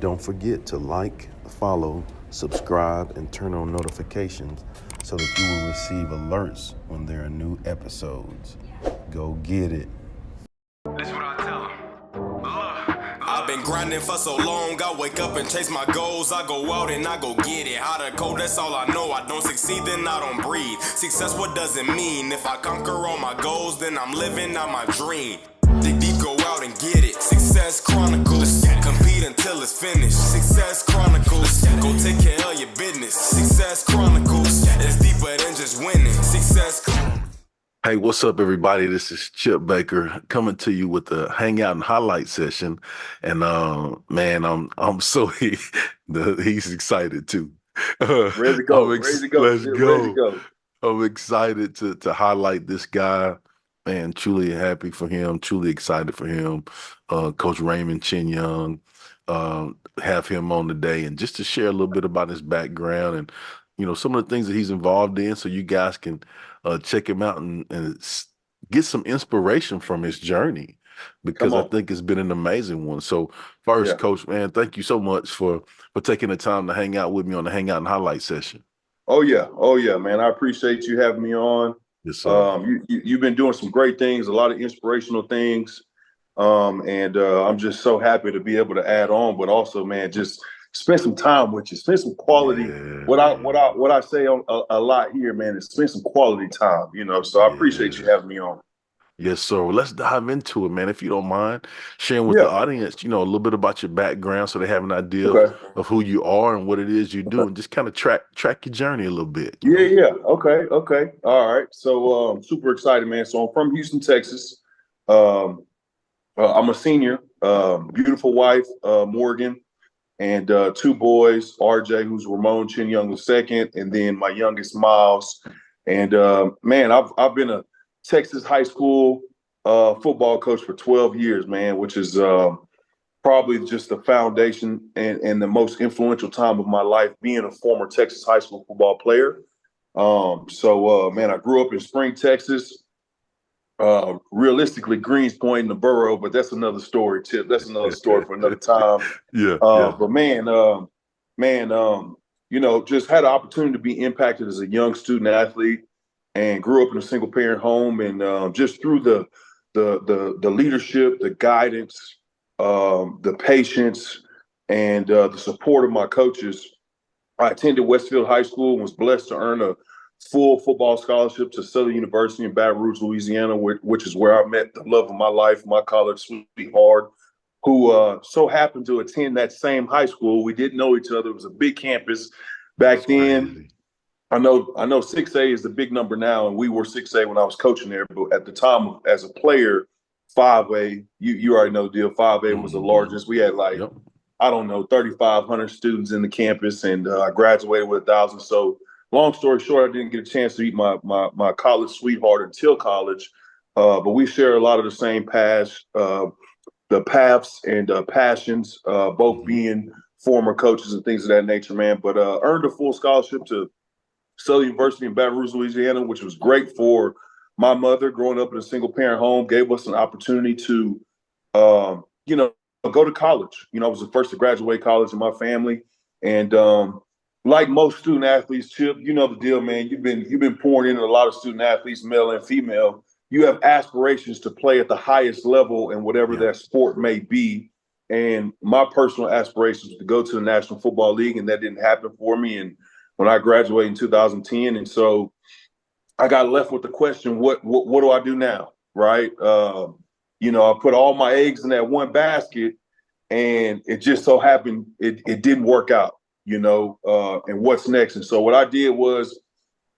Don't forget to like, follow, subscribe, and turn on notifications so that you will receive alerts when there are new episodes. Go get it. That's what I tell them. I've been grinding for so long, I wake up and chase my goals. I go out and I go get it. How to code, that's all I know. I don't succeed, then I don't breathe. Success, what does it mean? If I conquer all my goals, then I'm living out my dream. Dig deep, go out and get it. Success Chronicles. Compete until it's finished. Success Chronicles. Go take care of your business. Success Chronicles. It's deeper than just winning. Success Chronicles. Hey, what's up, everybody? This is Chip Baker coming to you with the Hangout and Highlight session, and man, I'm so he's excited too. Ready to go. Ready to go. Let's go. Ready to go. I'm excited to highlight this guy. Man, truly happy for him. Truly excited for him. Coach Ramon Chinyoung, have him on today, and just to share a little bit about his background and some of the things that he's involved in, so you guys can check him out and get some inspiration from his journey, because I think it's been an amazing one. So first, Coach, man, thank you so much for taking the time to hang out with me on the Hangout and Highlight session. Oh yeah, man. I appreciate you having me on. Yes, sir. You've been doing some great things, a lot of inspirational things, and I'm just so happy to be able to add on. But also, man, just spend some time with you, spend some quality. Yeah, what I say on a lot here, man, is spend some quality time. So I appreciate you having me on. Yes, sir. Well, let's dive into it, man. If you don't mind sharing with the audience, a little bit about your background, so they have an idea of who you are and what it is you do, and just kind of track your journey a little bit. Yeah. Okay. All right. So super excited, man. So I'm from Houston, Texas. I'm a senior. Beautiful wife, Morgan, and two boys, RJ, who's Ramon Chinyoung II, and then my youngest, Miles. And man, I've been a Texas high school football coach for 12 years, man, which is probably just the foundation and the most influential time of my life, being a former Texas high school football player. Man, I grew up in Spring, Texas, realistically Greenspoint in the borough, but that's another story, Chip. That's another story for another time. But man, just had an opportunity to be impacted as a young student athlete, and grew up in a single parent home, and just through the leadership, the guidance, the patience, and the support of my coaches, I attended Westfield High School and was blessed to earn a full football scholarship to Southern University in Baton Rouge, Louisiana, which is where I met the love of my life, my college sweetheart, who so happened to attend that same high school. We didn't know each other. It was a big campus back then. Crazy. I know 6A is the big number now, and we were 6A when I was coaching there. But at the time, as a player, 5A, you already know the deal. 5A was the largest. We had 3,500 students in the campus, and I graduated with 1,000. So long story short, I didn't get a chance to meet my college sweetheart until college. But we share a lot of the same paths and passions, both being former coaches and things of that nature, man. But earned a full scholarship to Southern University in Baton Rouge, Louisiana, which was great for my mother growing up in a single parent home, gave us an opportunity to, go to college. I was the first to graduate college in my family. And like most student athletes, Chip, you know the deal, man. You've been pouring into a lot of student athletes, male and female. You have aspirations to play at the highest level in whatever that sport may be. And my personal aspirations was to go to the National Football League, and that didn't happen for me. And when I graduated in 2010. And so I got left with the question, what do I do now? Right. I put all my eggs in that one basket, and it just so happened it didn't work out, and what's next. And so what I did was,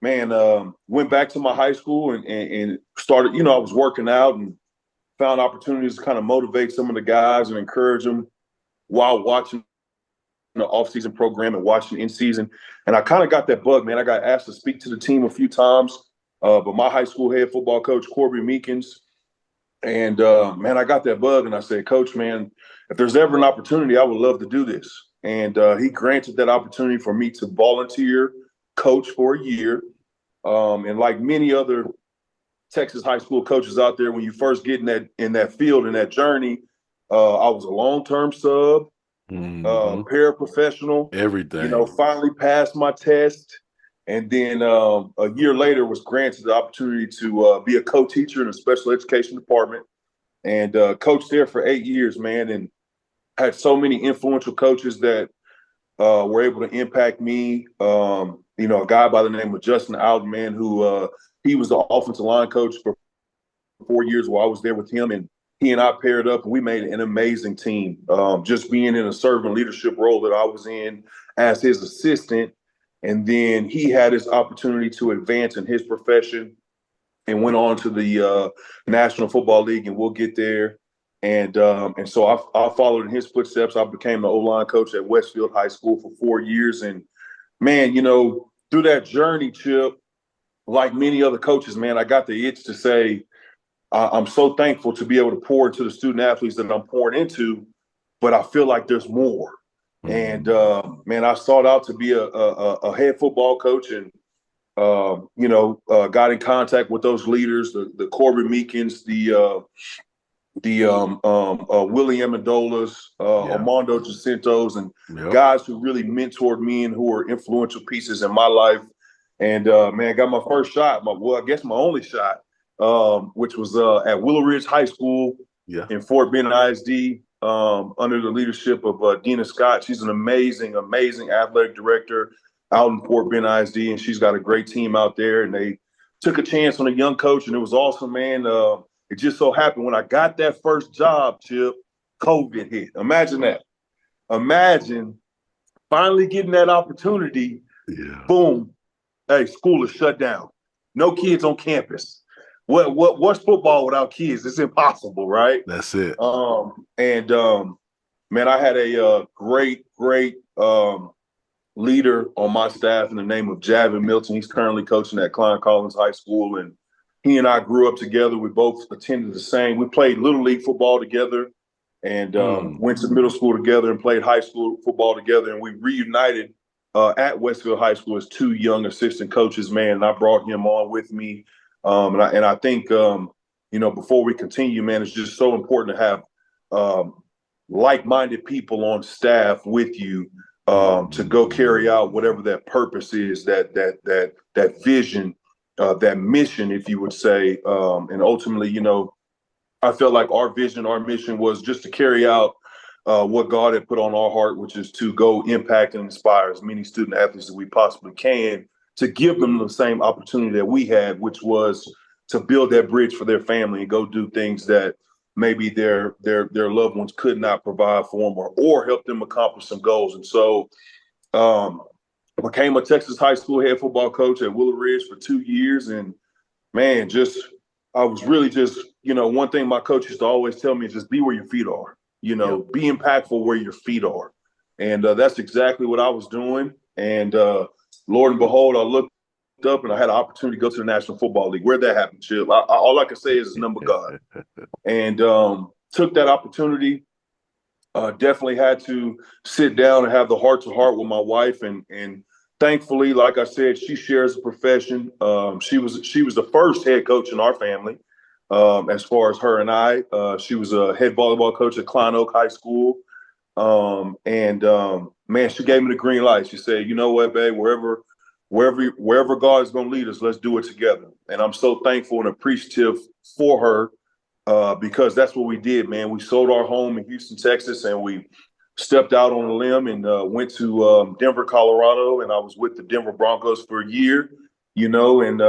went back to my high school and started, I was working out and found opportunities to kind of motivate some of the guys and encourage them while watching the off-season program and watching in season. And I kind of got that bug, man. I got asked to speak to the team a few times, but my high school head football coach, Corby Meekins, and I got that bug, and I said, Coach, man, if there's ever an opportunity, I would love to do this. And he granted that opportunity for me to volunteer coach for a year. And like many other Texas high school coaches out there, when you first get in that field, in that journey, I was a long-term sub. Mm-hmm. Paraprofessional. Everything. Finally passed my test. And then a year later was granted the opportunity to be a co-teacher in a special education department and coached there for 8 years, man. And had so many influential coaches that were able to impact me. A guy by the name of Justin Alden, man, who he was the offensive line coach for 4 years while I was there with him. And he and I paired up and we made an amazing team. Just being in a servant leadership role that I was in as his assistant. And then he had his opportunity to advance in his profession and went on to the National Football League, and we'll get there. And so I followed in his footsteps. I became the O-line coach at Westfield High School for 4 years. And man, through that journey, Chip, like many other coaches, man, I got the itch to say, I'm so thankful to be able to pour into the student athletes that I'm pouring into, but I feel like there's more. And man, I sought out to be a head football coach, and got in contact with those leaders, the Corbin Meekins, the Willie Amendolas, Armando Jacintos, and guys who really mentored me and who were influential pieces in my life. And man, got my first shot, I guess my only shot, which was at Willow Ridge High School in Fort Bend ISD, under the leadership of Dina Scott. She's an amazing, amazing athletic director out in Fort Bend ISD, and she's got a great team out there. And they took a chance on a young coach, and it was awesome, man. It just so happened when I got that first job, Chip, COVID hit. Imagine that. Imagine finally getting that opportunity. Yeah. Boom. Hey, school is shut down. No kids on campus. What's football without kids? It's impossible, right? That's it. Man, I had a great leader on my staff in the name of Javin Milton. He's currently coaching at Klein Collins High School, and he and I grew up together. We both attended the same. We played Little League football together, and went to middle school together and played high school football together. And we reunited at Westfield High School as two young assistant coaches, man. And I brought him on with me. And I think, before we continue, man, it's just so important to have like-minded people on staff with you to go carry out whatever that purpose is, that vision, that mission, if you would say. And ultimately, I felt like our vision, our mission was just to carry out what God had put on our heart, which is to go impact and inspire as many student athletes as we possibly can, to give them the same opportunity that we had, which was to build that bridge for their family and go do things that maybe their loved ones could not provide for them, or help them accomplish some goals. And so became a Texas high school head football coach at Willow Ridge for 2 years. And man, I was really just, one thing my coach used to always tell me is just be where your feet are, be impactful where your feet are. And that's exactly what I was doing. And Lord and behold, I looked up and I had an opportunity to go to the National Football League. Where'd that happen, Chip? All I can say is number God. And took that opportunity. Definitely had to sit down and have the heart-to-heart with my wife. And thankfully, like I said, she shares a profession. She was the first head coach in our family. As far as her and I, she was a head volleyball coach at Klein Oak High School. Man, she gave me the green light. She said, you know what, babe, wherever God is going to lead us, let's do it together. And I'm so thankful and appreciative for her, because that's what we did, man. We sold our home in Houston, Texas, and we stepped out on a limb and went to Denver, Colorado. And I was with the Denver Broncos for a year, and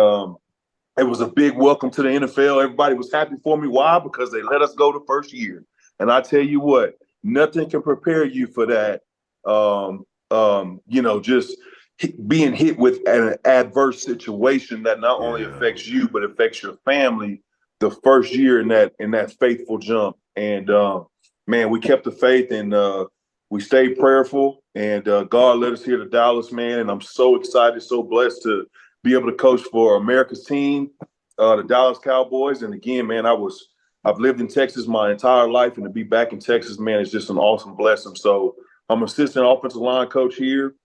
it was a big welcome to the NFL. Everybody was happy for me. Why? Because they let us go the first year. And I tell you what, nothing can prepare you for that. Just being hit with an adverse situation that not only affects you, but affects your family the first year in that faithful jump. And man, we kept the faith, and we stayed prayerful, and God led us here to Dallas, man. And I'm so excited, so blessed to be able to coach for America's team, the Dallas Cowboys. And again, man, I've lived in Texas my entire life, and to be back in Texas, man, is just an awesome blessing. So I'm assistant offensive line coach here.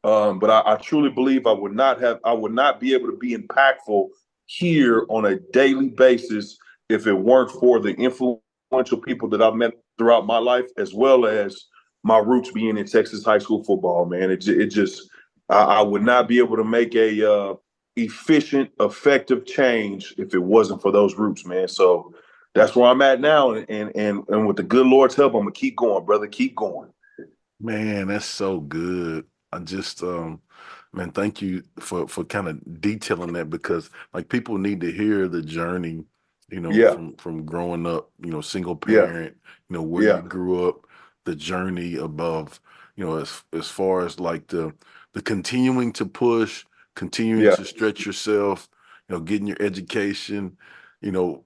But I truly believe I would not be able to be impactful here on a daily basis if it weren't for the influential people that I've met throughout my life, as well as my roots being in Texas high school football, man. It just I would not be able to make a efficient, effective change if it wasn't for those roots, man. So that's where I'm at now, and with the good Lord's help, I'm gonna keep going, brother. Keep going. Man, that's so good. I just man, thank you for kind of detailing that because like people need to hear the journey, Yeah, from growing up, single yeah, parent, where you yeah, grew up, the journey above, as far as like the continuing to push, continuing yeah, to stretch yourself, getting your education,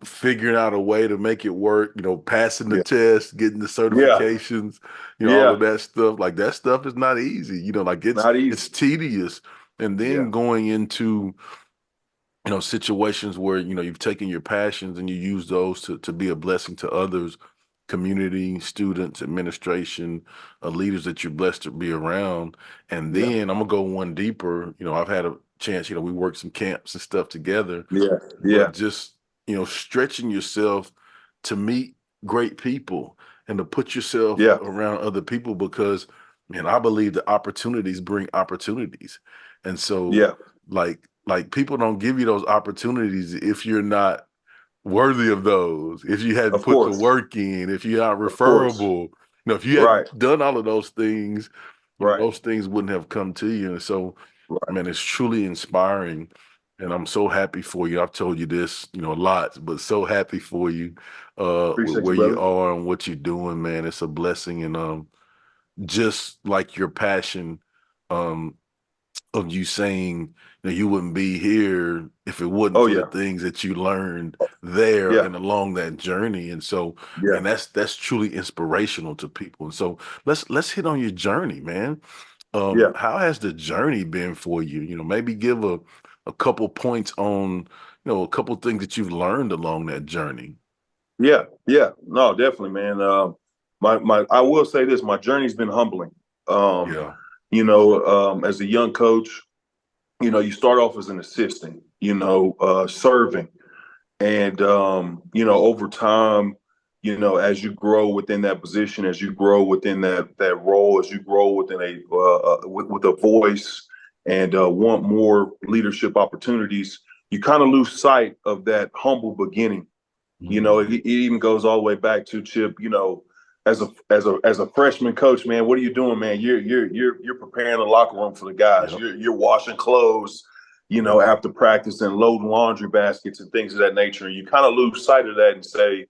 figuring out a way to make it work, passing the yeah, test, getting the yeah, certifications, all yeah. of that stuff. Like that stuff is not easy. Like Not it's easy. tedious. And Yeah, then going into, situations where, you've taken your passions and you use those to be a blessing to others, community, students, administration, leaders that you're blessed to be around. And yeah, then I'm gonna go one deeper. I've had a chance, we worked some camps and stuff together, yeah, but yeah, just stretching yourself to meet great people and to put yourself yeah, around other people because man, I believe that opportunities bring opportunities. And so yeah. like people don't give you those opportunities if you're not worthy of those, if you hadn't Of put the course, work in, if you're not of course. referable, if you hadn't Right, done all of those things, right, those things wouldn't have come to you. And so right. man, it's truly inspiring. And I'm so happy for you. I've told you this, lots, but so happy for you with Appreciate you, where you brother. are and what you're doing, man. It's a blessing. And just like your passion um of you saying you wouldn't be here if it wasn't Oh for the yeah, things that you learned there yeah, and along that journey. And so, yeah, man, that's truly inspirational to people. And so let's hit on your journey, man. yeah, How has the journey been for you? Maybe give a couple points on, a couple things that you've learned along that journey. yeah, yeah. No, definitely, man. My I will say this: my journey's been humbling. Um, Yeah. as a young coach, you start off as an assistant, serving. And over time, as you grow within that position, as you grow within that role, as you grow within with a voice and want more leadership opportunities, you kind of lose sight of that humble beginning. It even goes all the way back to Chip. As a freshman coach, man, what are you doing, man? You're preparing the locker room for the guys. Yep. You're washing clothes, Yep. after practice and loading laundry baskets and things of that nature. And you kind of lose sight of that and say,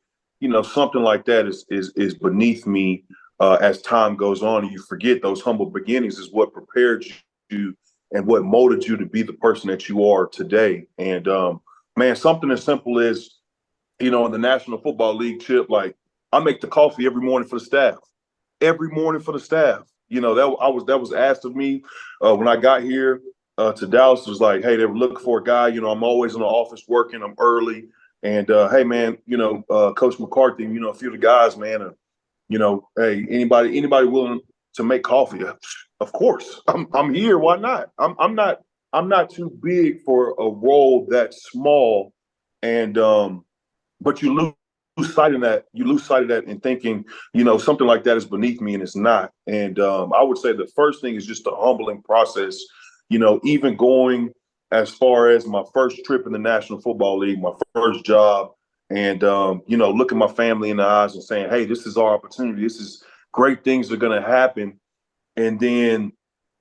something like that is beneath me as time goes on. And you forget those humble beginnings is what prepared you and what molded you to be the person that you are today. And man, something as simple as in the National Football League, Chip, like I make the coffee every morning for the staff. Every morning for the staff. That was asked of me when I got here to Dallas. It was like, hey, they were looking for a guy. I'm always in the office working. I'm early, and hey, man, Coach McCarthy, a few of the guys, man, hey, anybody willing to make coffee? Of course, I'm here. Why not? I'm not too big for a role that small, and but you lose sight of that in thinking something like that is beneath me, and it's not. And I would say the first thing is just a humbling process. Even going as far as my first trip in the National Football League, my first job, and looking my family in the eyes and saying, hey, this is our opportunity, this is great, things are going to happen. And then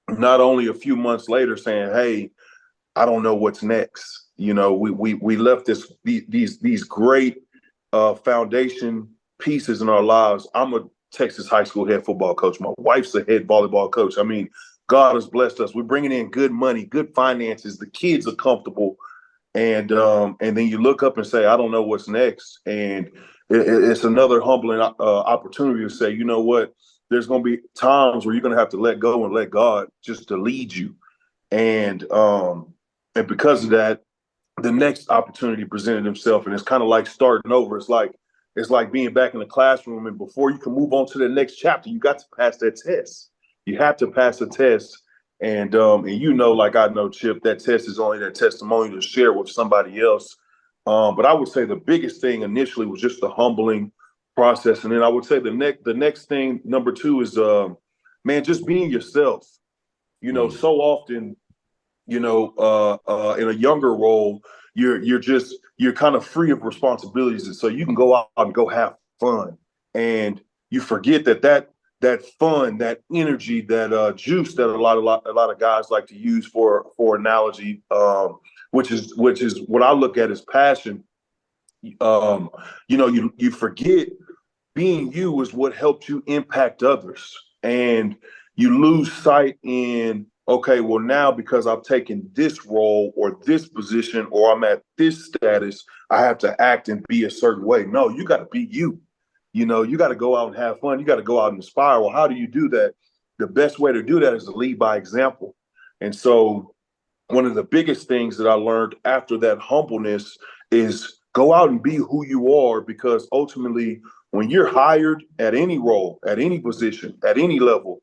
not only a few months later saying, hey, I don't know what's next. We left these great foundation pieces in our lives. I'm a Texas high school head football coach. My wife's a head volleyball coach. I mean, God has blessed us. We're bringing in good money, good finances. The kids are comfortable, and then you look up and say, I don't know what's next. And it's another humbling opportunity to say, you know what? There's going to be times where you're going to have to let go and let God just to lead you. And because of that, the next opportunity presented himself, and it's kind of like starting over. It's like being back in the classroom, and before you can move on to the next chapter, you got to pass that test. You have to pass a test, and like I know, Chip, that test is only that testimony to share with somebody else. But I would say the biggest thing initially was just the humbling process. And then I would say the next thing, number two, is man, just being yourself. So often, in a younger role, you're kind of free of responsibilities, and so you can go out and go have fun, and you forget that fun, that energy, that juice that a lot of guys like to use for analogy, which is what I look at as passion. You forget being you is what helped you impact others. And you lose sight in, okay, well, now because I've taken this role or this position or I'm at this status, I have to act and be a certain way. No, you got to be you. You got to go out and have fun. You got to go out and inspire. Well, how do you do that? The best way to do that is to lead by example. And so one of the biggest things that I learned after that humbleness is go out and be who you are, because ultimately, when you're hired at any role, at any position, at any level,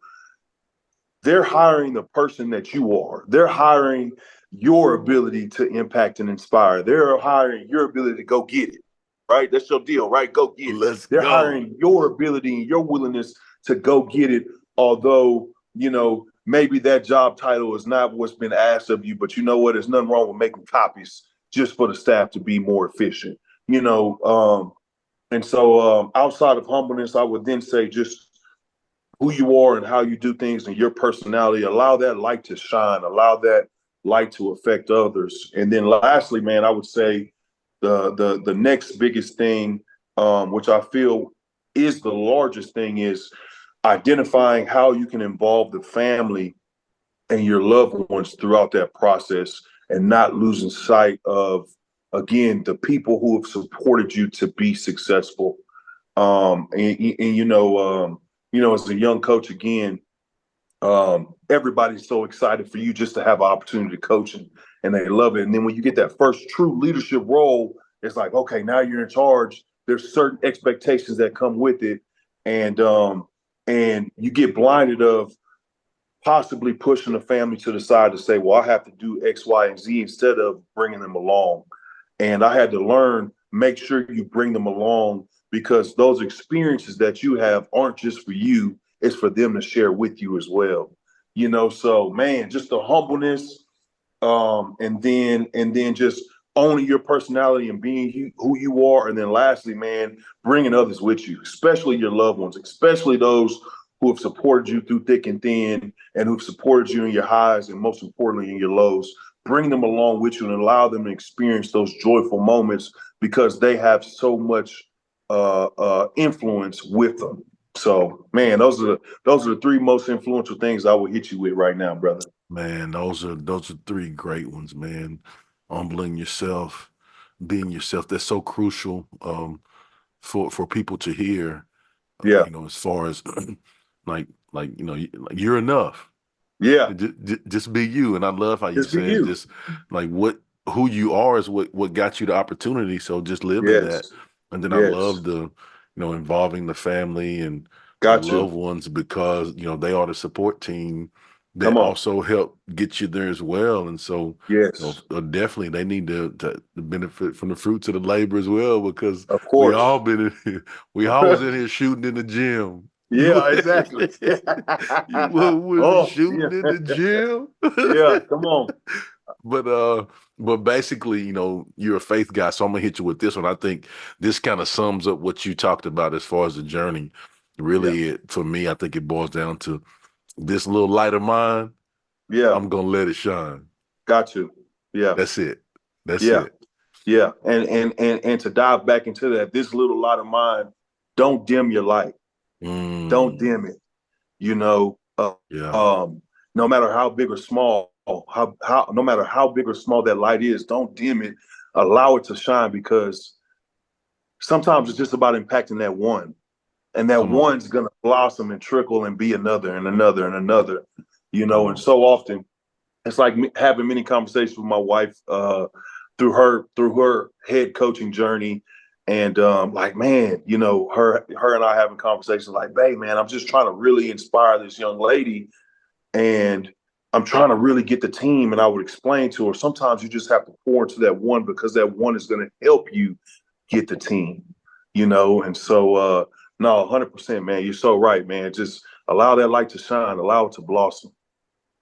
they're hiring the person that you are. They're hiring your ability to impact and inspire. They're hiring your ability to go get it, right? That's your deal, right? Go get it. Let's They're go. hiring your ability and your willingness to go get it, although, maybe that job title is not what's been asked of you, but you know what? There's nothing wrong with making copies just for the staff to be more efficient, and so outside of humbleness, I would then say just who you are and how you do things and your personality. Allow that light to shine. Allow that light to affect others. And then lastly, man, I would say the next biggest thing, which I feel is the largest thing, is identifying how you can involve the family and your loved ones throughout that process, and not losing sight of, again, the people who have supported you to be successful. As a young coach, again, everybody's so excited for you just to have an opportunity to coach, and they love it. And then when you get that first true leadership role, it's like, okay, now you're in charge. There's certain expectations that come with it. And you get blinded of possibly pushing the family to the side to say, well, I have to do X, Y, and Z instead of bringing them along. And I had to learn, make sure you bring them along, because those experiences that you have aren't just for you, it's for them to share with you as well. So man, just the humbleness, and then just owning your personality and being who you are. And then lastly, man, bringing others with you, especially your loved ones, especially those who have supported you through thick and thin, and who've supported you in your highs and most importantly in your lows. Bring them along with you and allow them to experience those joyful moments, because they have so much influence with them. So, man, those are the three most influential things I will hit you with right now, brother. Man, those are three great ones, man. Humbling yourself, being yourself. That's so crucial for people to hear. Yeah. As far as you're enough. Yeah. Just be you. And I love how you Just be said, you. just like who you are is what got you the opportunity. So just live in that. Yes. And then I Yes. love the, involving the family and the Got loved you. ones, because, they are the support team that Come on. also help get you there as well. And so, Yes. definitely they need to benefit from the fruits of the labor as well, because Of we course. all been in here, we all was in here shooting in the gym. Yeah, exactly. You wasn't Oh, shooting in yeah. the gym. Yeah, come on. But basically, you're a faith guy, so I'm gonna hit you with this one. I think this kind of sums up what you talked about as far as the journey. Yeah. Really, for me, I think it boils down to this little light of mine. Yeah. I'm gonna let it shine. Got you. Yeah. That's it. That's Yeah. it. Yeah. And to dive back into that, this little light of mine, don't dim your light. Don't Mm, dim it. You know, yeah. no matter how big or small, no matter how big or small that light is, don't dim it. Allow it to shine, because sometimes it's just about impacting that one, and that Come on. one's gonna blossom and trickle and be another and another and another. Come And on. so often it's like having many conversations with my wife through her head coaching journey. And like, man, her and I having conversations like, babe, man, I'm just trying to really inspire this young lady, and I'm trying to really get the team. And I would explain to her, sometimes you just have to pour into that one, because that one is going to help you get the team. And so no, 100%, man. You're so right, man. Just allow that light to shine, allow it to blossom.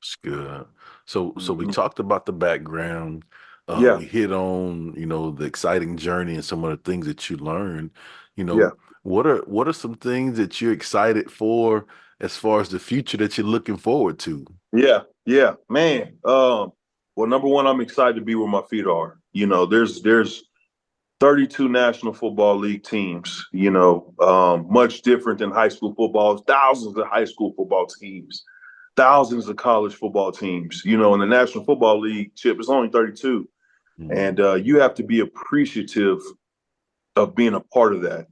It's good. So we Hmm. talked about the background. Yeah, We hit on, the exciting journey and some of the things that you learned. yeah, What are some things that you're excited for as far as the future that you're looking forward to? yeah, man. Well, number one, I'm excited to be where my feet are. There's 32 National Football League teams. Much different than high school football. Thousands of high school football teams, thousands of college football teams. In the National Football League, Chip, it's only 32, Mm. and you have to be appreciative of being a part of that.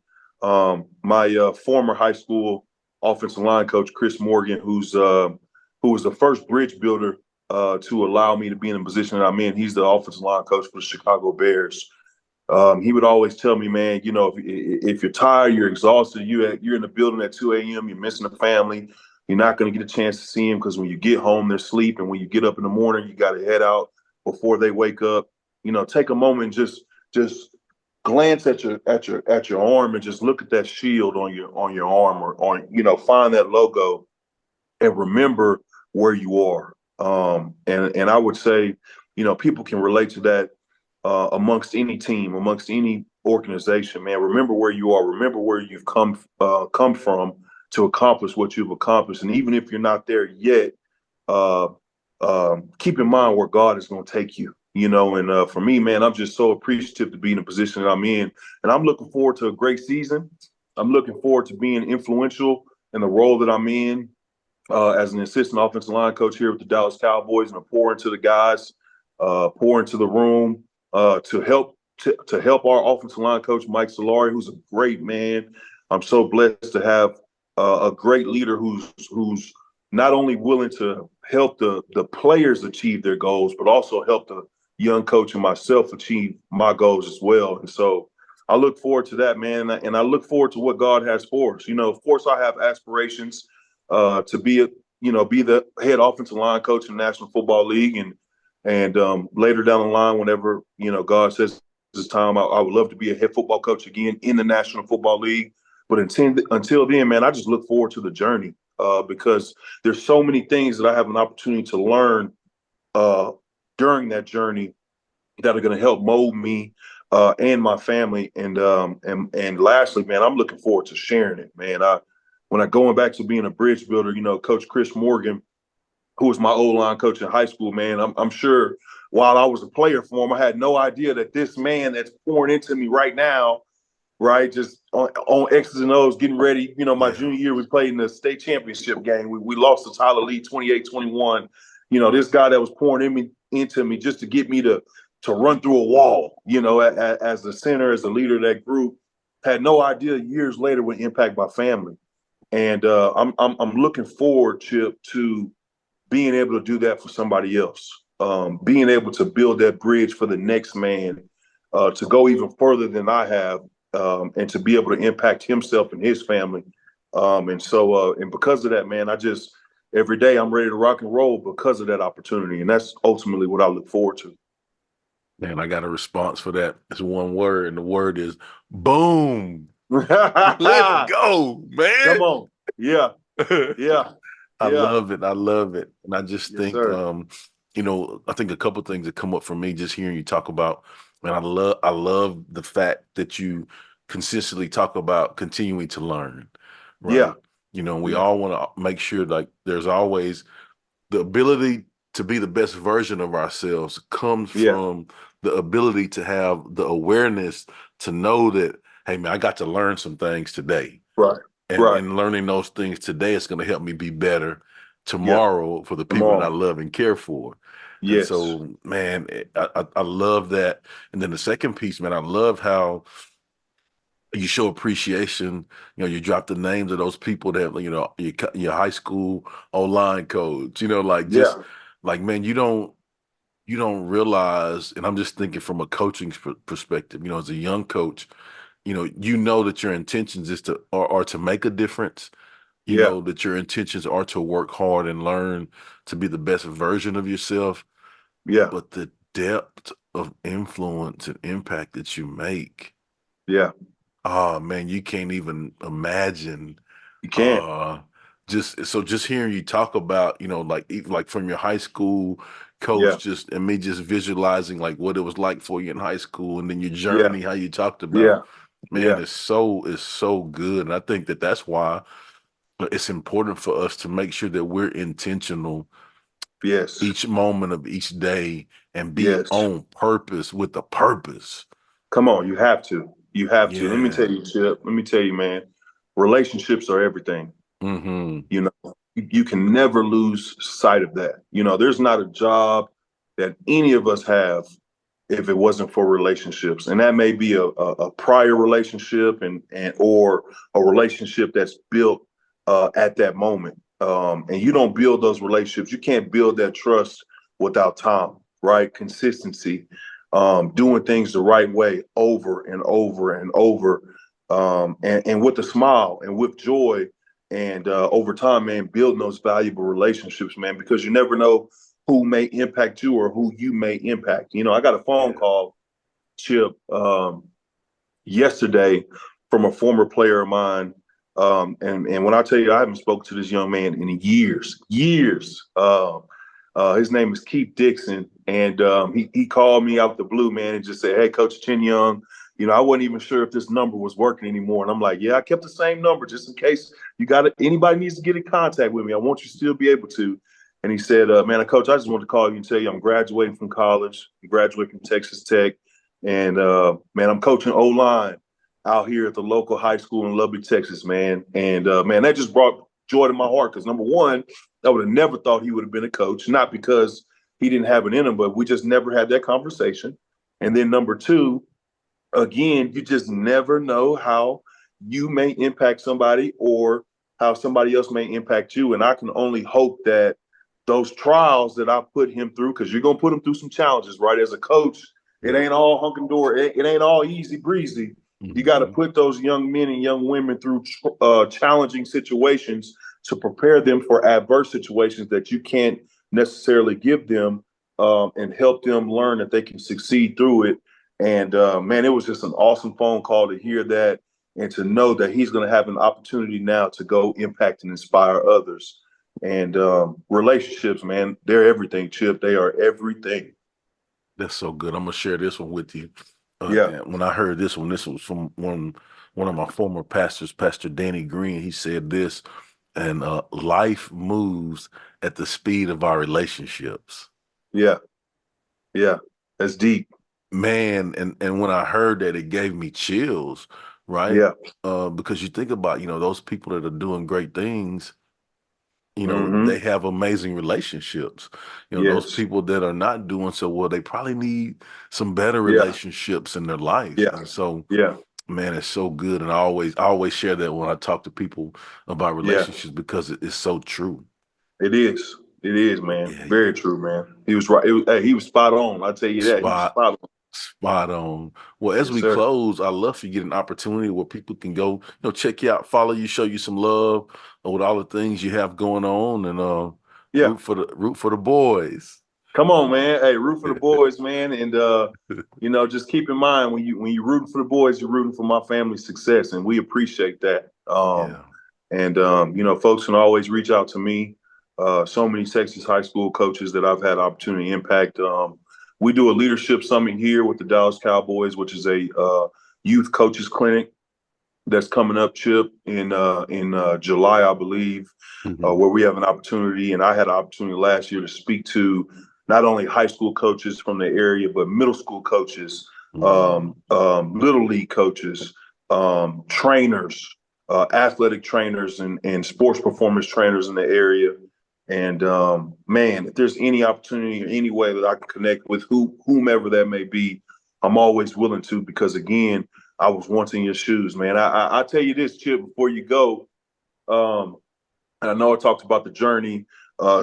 My former high school offensive line coach, Chris Morgan, who was the first bridge builder to allow me to be in the position that I'm in. He's the offensive line coach for the Chicago Bears. He would always tell me, man, if you're tired, you're exhausted, you're in the building at 2 a.m., you're missing the family, you're not going to get a chance to see them because when you get home, they're asleep. And when you get up in the morning, you got to head out before they wake up. Take a moment and just glance at your arm and just look at that shield on your arm or on, find that logo and remember where you are. And I would say, people can relate to that amongst any team, amongst any organization. Man, remember where you are. Remember where you've come from to accomplish what you've accomplished. And even if you're not there yet, uh, keep in mind where God is going to take you. And for me, man, I'm just so appreciative to be in the position that I'm in, and I'm looking forward to a great season. I'm looking forward to being influential in the role that I'm in as an assistant offensive line coach here with the Dallas Cowboys, and to pour into the guys, pour into the room to help our offensive line coach Mike Solari, who's a great man. I'm so blessed to have a great leader who's not only willing to help the players achieve their goals, but also help the young coach and myself achieve my goals as well. And so I look forward to that, man, and I look forward to what God has for us. Of course, I have aspirations to be the head offensive line coach in the National Football League, and later down the line, whenever God says it's time, I would love to be a head football coach again in the National Football League. But until then, man, I just look forward to the journey because there's so many things that I have an opportunity to learn uh, during that journey that are going to help mold me and my family. And lastly, man, I'm looking forward to sharing it, man. When I going back to being a bridge builder, Coach Chris Morgan, who was my O-line coach in high school, man, I'm sure while I was a player for him, I had no idea that this man that's pouring into me right now, right, just on X's and O's, getting ready. My Yeah. junior year, we played in the state championship game. We lost to Tyler Lee 28-21. This guy that was pouring into me just to get me to run through a wall, as the center, as the leader of that group, had no idea years later would impact my family. And I'm looking forward, Chip, to being able to do that for somebody else, being able to build that bridge for the next man, to go even further than I have, and to be able to impact himself and his family. And because of that, man, every day I'm ready to rock and roll because of that opportunity. And that's ultimately what I look forward to. Man, I got a response for that. It's one word, and the word is boom. Let's Come go, man. on. Yeah. Yeah. I Yeah. love it. I love it. And I just Yes, think, sir. I think a couple things that come up for me just hearing you talk about, and I love the fact that you consistently talk about continuing to learn, Yeah. right? We Yeah. all want to make sure like there's always the ability to be the best version of ourselves comes Yeah. from the ability to have the awareness to know that, hey man, I got to learn some things today. Right. And Right. in learning those things today, it's going to help me be better Yeah. tomorrow for the Come people that I on. love and care for. And Yes. so, man, I love that. And then the second piece, man, I love how you show appreciation. You drop the names of those people that your high school O-line coach. Like just Yeah. like man, you don't realize. And I'm just thinking from a coaching perspective. As a young coach, that your intentions is to are to make a difference. Yeah. That your intentions are to work hard and learn to be the best version of yourself. Yeah. But the depth of influence and impact that you make, Yeah. Oh man, you can't even imagine. You can't. Uh, just hearing you talk about, like like from your high school coach, Yeah, just and me just visualizing like what it was like for you in high school, and then your yeah, journey, how you talked about, yeah, man, yeah. it's so good, and I think that's why it's important for us to make sure that we're intentional Yes, each moment of each day and be yes. on purpose with a purpose. Come on, you have to. You have to. Let me tell Yeah. you, Chip. Let me tell you, man. Relationships are everything. Mm-hmm. You know, you can never lose sight of that. There's not a job that any of us have if it wasn't for relationships, and that may be a prior relationship and or a relationship that's built at that moment. And you don't build those relationships. You can't build that trust without time, right? Consistency, doing things the right way over and over and over, and with a smile and with joy. And over time, man, building those valuable relationships, man, because you never know who may impact you or who you may impact. I got a phone Yeah. call, Chip, yesterday from a former player of mine. And when I tell you, I haven't spoken to this young man in years, years. His name is Keith Dixon. And he called me out the blue, man, and just said, "Hey, Coach Chinyoung, I wasn't even sure if this number was working anymore." And I'm like, "Yeah, I kept the same number just in case anybody needs to get in contact with me. I want you to still be able to." And he said, "Man, Coach, I just wanted to call you and tell you I'm graduating from college. I'm graduating from Texas Tech. And man, I'm coaching O-line out here at the local high school in Lubbock, Texas, man. And man, that just brought joy to my heart because number one, I would have never thought he would have been a coach, not because he didn't have it in him, but we just never had that conversation. And then number two, again, you just never know how you may impact somebody or how somebody else may impact you. And I can only hope that those trials that I put him through, because you're going to put him through some challenges, right? As a coach, it Yeah. ain't all hunking door. It ain't all easy breezy. You got to Mm-hmm. put those young men and young women through challenging situations to prepare them for adverse situations that you can't necessarily give them, and help them learn that they can succeed through it. And man, it was just an awesome phone call to hear that and to know that he's going to have an opportunity now to go impact and inspire others. And relationships, man, they're everything, Chip. They are everything. That's so good. I'm gonna share this one with you. Yeah, And when I heard this was from one of my former pastors, Pastor Danny Green. He said this, and life moves at the speed of our relationships. yeah, yeah. That's deep. Man, and when I heard that, it gave me chills, right? Yeah. Because you think about, those people that are doing great things, Mm-hmm. they have amazing relationships. Those Yes. people that are not doing so well, they probably need some better Yeah. relationships in their life. Yeah. And so, Yeah. man, it's so good. And I always share that when I talk to people about Yeah. relationships because it's so true. It is. It is, man. Yeah, Very yeah. true, man. He was right. Hey, he was spot on. I'll tell you that. He was Spot spot on. Spot on. Well, as Yes, we sir. close, I love to get an opportunity where people can go, check you out, follow you, show you some love with all the things you have going on, and Yeah. root for the boys. Come on, man. Hey, root for the boys, man. And just keep in mind when you rooting for the boys, you're rooting for my family's success, and we appreciate that. Yeah. And folks can always reach out to me. So many Texas high school coaches that I've had opportunity to impact. We do a leadership summit here with the Dallas Cowboys, which is a youth coaches clinic that's coming up, Chip, in July, I believe, Hmm. where we have an opportunity, and I had an opportunity last year to speak to not only high school coaches from the area, but middle school coaches, Hmm. little league coaches, trainers, athletic trainers, and sports performance trainers in the area. And man, if there's any opportunity or any way that I can connect with whomever that may be, I'm always willing to, because again, I was once in your shoes, man. I tell you this, Chip, before you go. And I know I talked about the journey,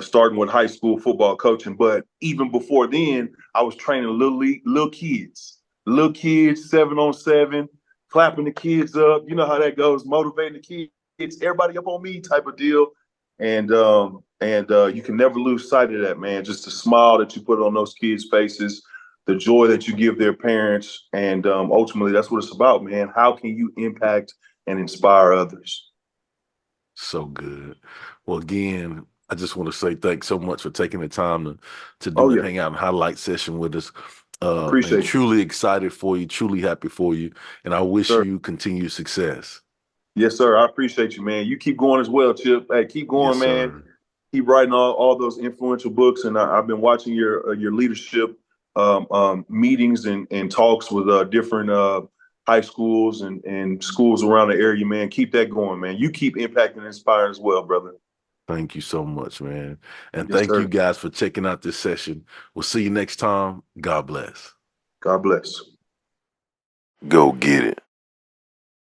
starting with high school football coaching, but even before then, I was training little kids, 7-on-7, clapping the kids up. You know how that goes, motivating the kids, everybody up on me type of deal. And you can never lose sight of that, man. Just the smile that you put on those kids' faces, the joy that you give their parents. And ultimately, that's what it's about, man. How can you impact and inspire others? So good. Well, again, I just want to say thanks so much for taking the time to do Oh, the yeah. hangout and highlight session with us. Man, Appreciate you. truly excited for you, truly happy for you, and I wish Sir. you continued success. Yes, sir. I appreciate you, man. You keep going as well, Chip. Hey, keep Yes, going, man. sir. Keep writing all those influential books. And I've been watching your leadership meetings and talks with different high schools and schools around the area, man. Keep that going, man. You keep impacting and inspiring as well, brother. Thank you so much, man. And Yes, thank you sir. guys for checking out this session. We'll see you next time. God bless. God bless. Go get it.